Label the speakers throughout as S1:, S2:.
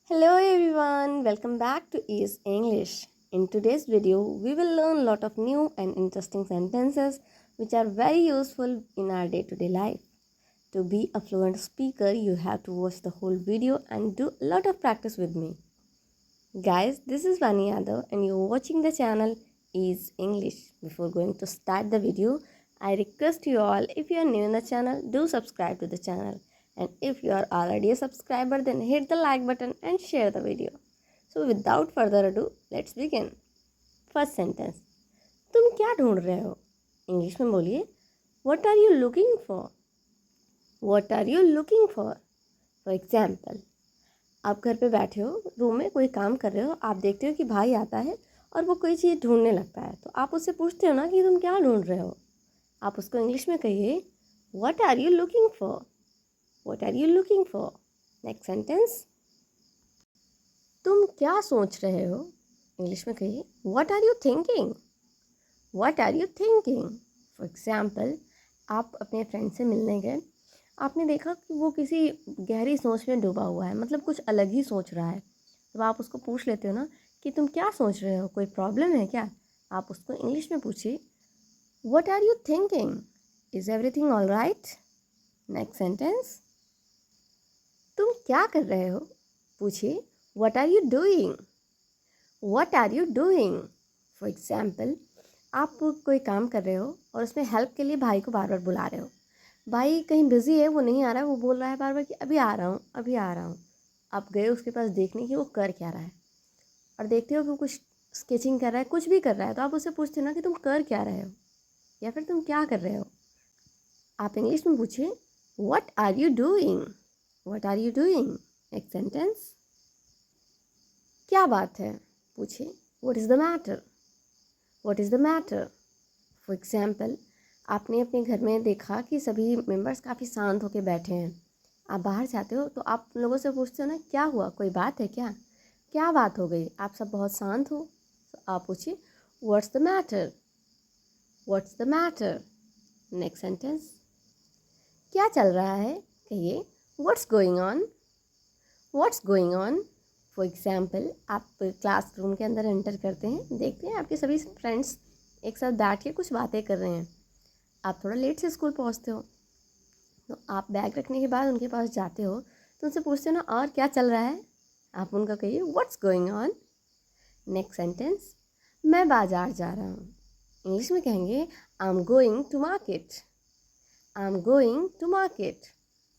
S1: Hello everyone, welcome back to Ease English. In today's video, we will learn a lot of new and interesting sentences which are very useful in our day-to-day life. To be a fluent speaker, you have to watch the whole video and do a lot of practice with me. Guys, this is Vani Yadav and you're watching the channel Ease English. Before going to start the video, I request you all, if you are new in the channel, do subscribe to the channel. And if you are already a subscriber, then hit the like button and share the video. So without further ado, let's begin. First sentence. तुम क्या ढूंढ रहे हो? English में बोलिए. What are you looking for? What are you looking for? For example, आप घर पे बैठे हो, रूम में कोई काम कर रहे हो, आप देखते हो कि भाई आता है और वो कोई चीज़ ढूंढने लगता है, तो आप उससे पूछते हो ना कि तुम क्या ढूंढ रहे हो. आप उसको इंग्लिश में कहिए, What are you looking for? What are you looking for? Next sentence. तुम क्या सोच रहे हो? इंग्लिश में कहिए, What are you thinking? What are you thinking? For example, आप अपने फ्रेंड से मिलने गए, आपने देखा कि वो किसी गहरी सोच में डूबा हुआ है, मतलब कुछ अलग ही सोच रहा है. तो आप उसको पूछ लेते हो ना कि तुम क्या सोच रहे हो, कोई प्रॉब्लम है क्या? आप उसको इंग्लिश में पूछिए, What are you thinking? Is everything all right? Next sentence. तुम क्या कर रहे हो? पूछिए, What are you doing? What are you doing? For example, आप कोई काम कर रहे हो और उसमें हेल्प के लिए भाई को बार बार बुला रहे हो. भाई कहीं बिजी है, वो नहीं आ रहा है, वो बोल रहा है बार बार कि अभी आ रहा हूँ, अभी आ रहा हूँ. आप गए उसके पास देखने कि वो कर क्या रहा है, और देखते हो कि वो कुछ स्केचिंग कर रहा है, कुछ भी कर रहा है, तो आप उससे पूछते हो ना कि तुम कर क्या रहे हो या फिर तुम क्या कर रहे हो. आप इंग्लिश में पूछिए, What are you doing? What are you doing? Next sentence. क्या बात है? पूछिए, What is the matter? What is the matter? For example, आपने अपने घर में देखा कि सभी मेंबर्स काफ़ी शांत होकर बैठे हैं. आप बाहर जाते हो तो आप लोगों से पूछते हो ना, क्या हुआ, कोई बात है क्या, क्या बात हो गई, आप सब बहुत शांत हो. तो आप पूछिए, What's the matter? What's the matter? Next sentence. क्या चल रहा है? कहिए, What's going on? What's going on? For example, आप क्लासरूम के अंदर एंटर करते हैं, देखते हैं आपके सभी फ्रेंड्स एक साथ बैठ के कुछ बातें कर रहे हैं. आप थोड़ा लेट से स्कूल पहुंचते हो, तो आप बैग रखने के बाद उनके पास जाते हो, तो उनसे पूछते हो ना, और क्या चल रहा है? आप उनका कहिए, What's going on? Next sentence. मैं बाज़ार जा रहा हूँ. इंग्लिश में कहेंगे, I'm going to market. I'm going to market.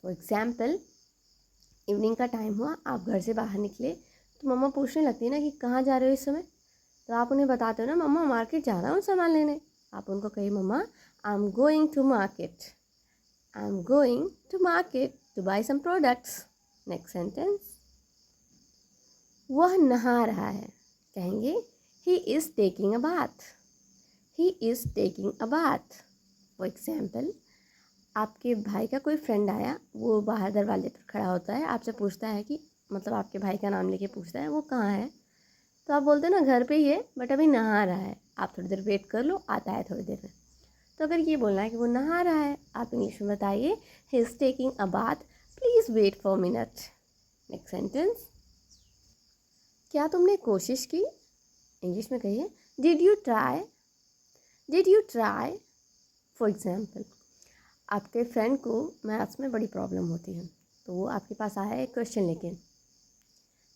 S1: For example, evening का टाइम हुआ, आप घर से बाहर निकले, तो मम्मा पूछने लगती है ना कि कहाँ जा रहे हो इस समय. तो आप उन्हें बताते हो ना, मम्मा मार्केट जा रहा हूँ सामान लेने. आप उनको कहिए, mama, I am going to market. I am going to market to buy some products. Next sentence. वह नहा रहा है. कहेंगे, he is taking a bath. He is taking a bath. For example, आपके भाई का कोई फ्रेंड आया, वो बाहर दरवाजे पर खड़ा होता है, आपसे पूछता है कि, मतलब आपके भाई का नाम लेके पूछता है, वो कहाँ है. तो आप बोलते हो ना, घर पे ही है, बट अभी नहा रहा है, आप थोड़ी देर वेट कर लो, आता है थोड़ी देर में. तो अगर ये बोलना है कि वो नहा रहा है, आप इंग्लिश में बताइए, he is taking a bath, please wait for minute. Next sentence. क्या तुमने कोशिश की? इंग्लिश में कहिए, did you try. Did you try. For example, आपके फ्रेंड को मैथ्स में बड़ी प्रॉब्लम होती है, तो वो आपके पास आया एक क्वेश्चन लेके.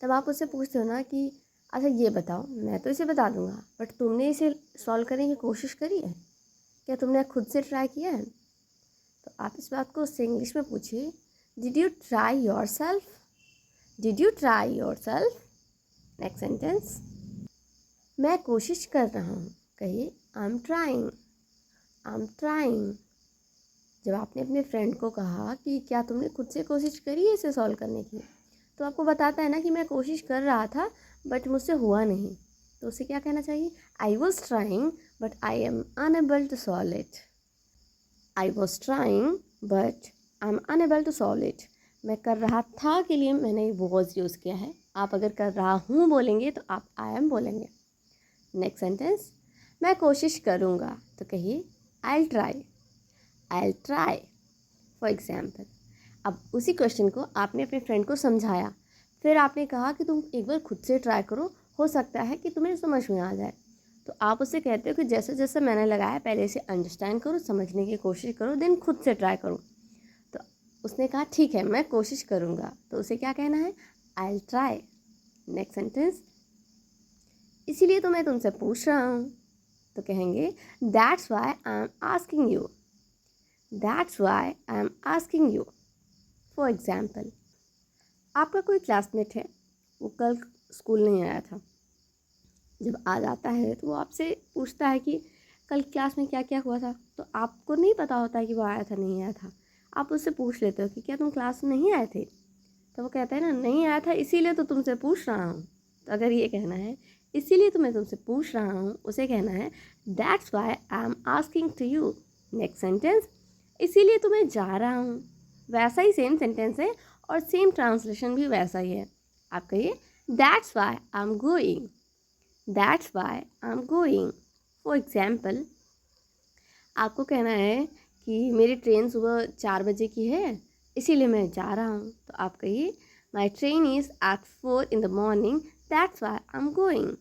S1: तब आप उससे पूछते हो ना कि, अच्छा ये बताओ, मैं तो इसे बता दूंगा, बट तुमने इसे सॉल्व करने की कोशिश करी है क्या, तुमने खुद से ट्राई किया है? तो आप इस बात को उससे इंग्लिश में पूछिए, did you try your self. Did you try your self. Next sentence. मैं कोशिश कर रहा हूँ. कहिए, I am trying. I am trying. जब आपने अपने फ्रेंड को कहा कि क्या तुमने खुद से कोशिश करी है इसे सॉल्व करने की, तो आपको बताता है ना कि मैं कोशिश कर रहा था बट मुझसे हुआ नहीं, तो उसे क्या कहना चाहिए, I was trying but I am unable to solve it. I was trying but I am unable to solve it. मैं कर रहा था के लिए मैंने वॉज यूज़ किया है. आप अगर कर रहा हूँ बोलेंगे तो आप आई एम बोलेंगे. Next sentence. मैं कोशिश करूँगा. तो कहिए, I try. I try. For example, अब उसी क्वेश्चन को आपने अपने फ्रेंड को समझाया, फिर आपने कहा कि तुम एक बार खुद से ट्राई करो, हो सकता है कि तुम्हें समझ में आ जाए। तो आप उससे कहते हो कि जैसे जैसे मैंने लगाया पहले इसे अंडरस्टैंड करो, समझने की कोशिश करो, देन खुद से ट्राई करो। तो उसने कहा ठीक है मैं कोशिश करूँगा, तो उसे क्या कहना है, I will try. Next sentence, इसीलिए तो मैं तुमसे पूछ रहा हूँ, तो कहेंगे that's why I am asking you, that's why I am asking you. For example, आपका कोई क्लासमेट है, वो कल स्कूल नहीं आया था। जब आ जाता है तो वो आपसे पूछता है कि कल क्लास में क्या क्या हुआ था, तो आपको नहीं पता होता है कि वो आया था नहीं आया था। आप उससे पूछ लेते हो कि क्या तुम क्लास में नहीं आए थे, तो वो कहता है ना नहीं आया था इसीलिए तो तुमसे पूछ रहा हूँ। तो अगर ये कहना है इसीलिए तो मैं तुमसे पूछ रहा हूँ, उसे कहना है that's why I am asking to you. Next sentence, इसीलिए तो मैं जा रहा हूँ। वैसा ही सेम सेंटेंस है और सेम ट्रांसलेशन भी वैसा ही है। आप कहिए that's why I am going, that's why I am going. For example, आपको कहना है कि मेरी ट्रेन सुबह 4 बजे की है इसीलिए मैं जा रहा हूँ, तो आप कहिए my train is at 4 in the morning, that's why I am going.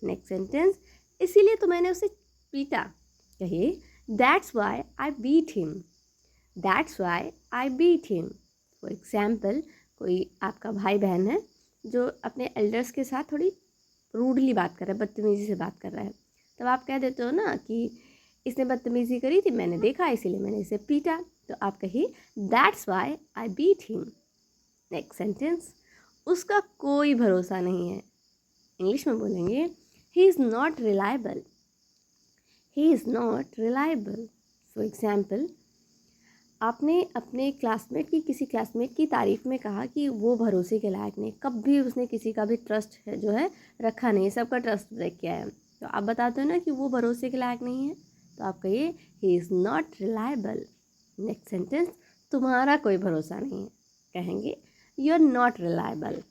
S1: Next sentence, इसीलिए तो मैंने उसे पीटा। कहिए that's why I beat him, that's why I beat him. For example, कोई आपका भाई बहन है जो अपने एल्डर्स के साथ थोड़ी रूडली बात कर रहा है, बदतमीज़ी से बात कर रहा है, तब आप कह देते हो ना कि इसने बदतमीज़ी करी थी, मैंने देखा इसीलिए मैंने इसे पीटा। तो आप कहिए that's why I beat him. Next sentence, उसका कोई भरोसा नहीं है। इंग्लिश में बोलेंगे he is not reliable, he is not reliable. For example, आपने अपने क्लासमेट की किसी क्लासमेट की तारीफ़ में कहा कि वो भरोसे के लायक नहीं, कभी उसने किसी का भी ट्रस्ट है जो है रखा नहीं, सबका ट्रस्ट ब्रेक किया है। तो आप बताते हो ना कि वो भरोसे के लायक नहीं है, तो आप कहिए he is not reliable. Next sentence, तुम्हारा कोई भरोसा नहीं है। कहेंगे you are not reliable,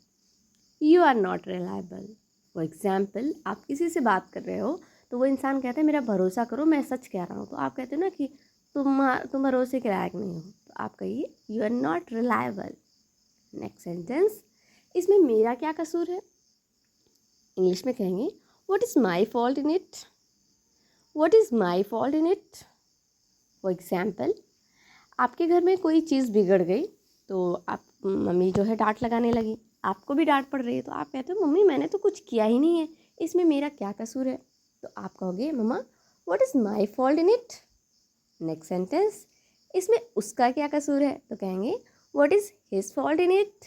S1: you are not reliable. For example, आप किसी से बात कर रहे हो तो वो इंसान कहता है मेरा भरोसा करो मैं सच कह रहा हूँ, तो आप कहते हो ना कि तुम भरोसे के लायक नहीं हो, तो आप कहिए you are not reliable. Next sentence, इसमें मेरा क्या कसूर है। इंग्लिश में कहेंगे what is my fault in it, what is my fault in it. For example, आपके घर में कोई चीज़ बिगड़ गई तो आप मम्मी जो है डांट लगाने लगी, आपको भी डांट पड़ रही है, तो आप कहते हो मम्मी मैंने तो कुछ किया ही नहीं है, इसमें मेरा क्या कसूर है। तो आप कहोगे mama what is my fault in it. Next sentence, इसमें उसका क्या कसूर है, तो कहेंगे what is his fault in it.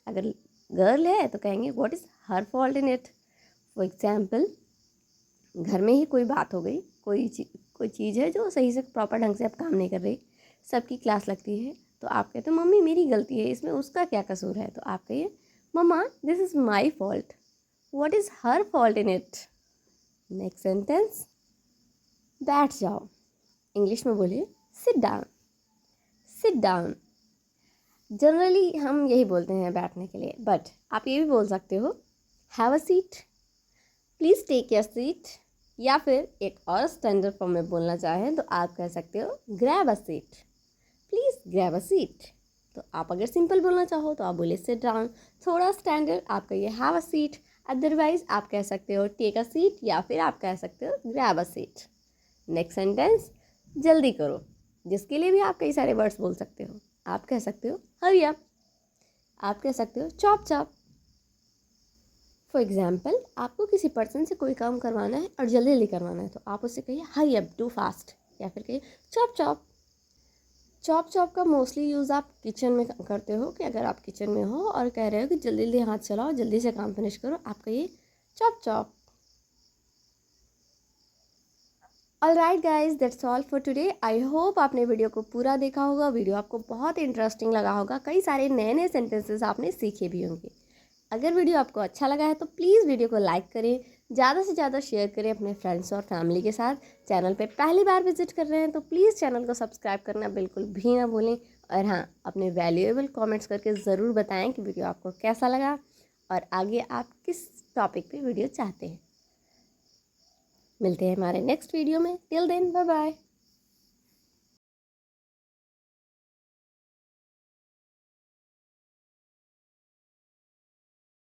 S1: अगर गर्ल है तो कहेंगे what is her fault in it. For example, घर में ही कोई बात हो गई, कोई चीज़ है जो सही से प्रॉपर ढंग से अब काम नहीं कर रही, सबकी क्लास लगती है, तो आप कहते हो मम्मी मेरी गलती है, इसमें उसका क्या कसूर है, तो आप कहिए mama this is my fault, what is her fault in it. Next sentence, बैठ जाओ। इंग्लिश में बोलिए sit down, sit down. Generally हम यही बोलते हैं बैठने के लिए, बट आप ये भी बोल सकते हो have a seat, please take your seat. या फिर एक और स्टैंडर्ड फॉर्म में बोलना चाहें तो आप कह सकते हो grab a seat, please grab a seat. तो आप अगर सिंपल बोलना चाहो तो आप बोलिए सिट डाउन, थोड़ा स्टैंडर्ड आप कहिए हैव अ सीट, अदरवाइज आप कह सकते हो टेक अ सीट या फिर आप कह सकते हो grab a seat. Next sentence, जल्दी करो, जिसके लिए भी आप कई सारे वर्ड्स बोल सकते हो। आप कह सकते हो हरी अप, आप कह सकते हो चॉप चॉप। फॉर एग्जाम्पल, आपको किसी पर्सन से कोई काम करवाना है और जल्दी जल्दी करवाना है, तो आप उससे कहिए हरी अप डू फास्ट, या फिर कहिए चॉप चॉप। चॉप चॉप का मोस्टली यूज़ आप किचन में करते हो, कि अगर आप किचन में हो और कह रहे हो कि जल्दी जल्दी हाथ चलाओ, जल्दी से काम फिनिश करो, आप कहिए chop chop. All right guys, that's all for today. I hope आपने वीडियो को पूरा देखा होगा, वीडियो आपको बहुत इंटरेस्टिंग लगा होगा, कई सारे नए नए सेंटेंसेस आपने सीखे भी होंगे। अगर वीडियो आपको अच्छा लगा है तो प्लीज़ वीडियो को लाइक करें, ज़्यादा से ज़्यादा शेयर करें अपने फ्रेंड्स और फैमिली के साथ। चैनल पे पहली बार विजिट कर रहे हैं तो प्लीज़ चैनल को सब्सक्राइब करना बिल्कुल भी ना भूलें। और हाँ, अपने वैल्यूएबल कमेंट्स करके ज़रूर बताएं कि वीडियो आपको कैसा लगा और आगे आप किस टॉपिक पे वीडियो चाहते हैं। मिलते हैं हमारे नेक्स्ट वीडियो में, टिल देन बाय बाय।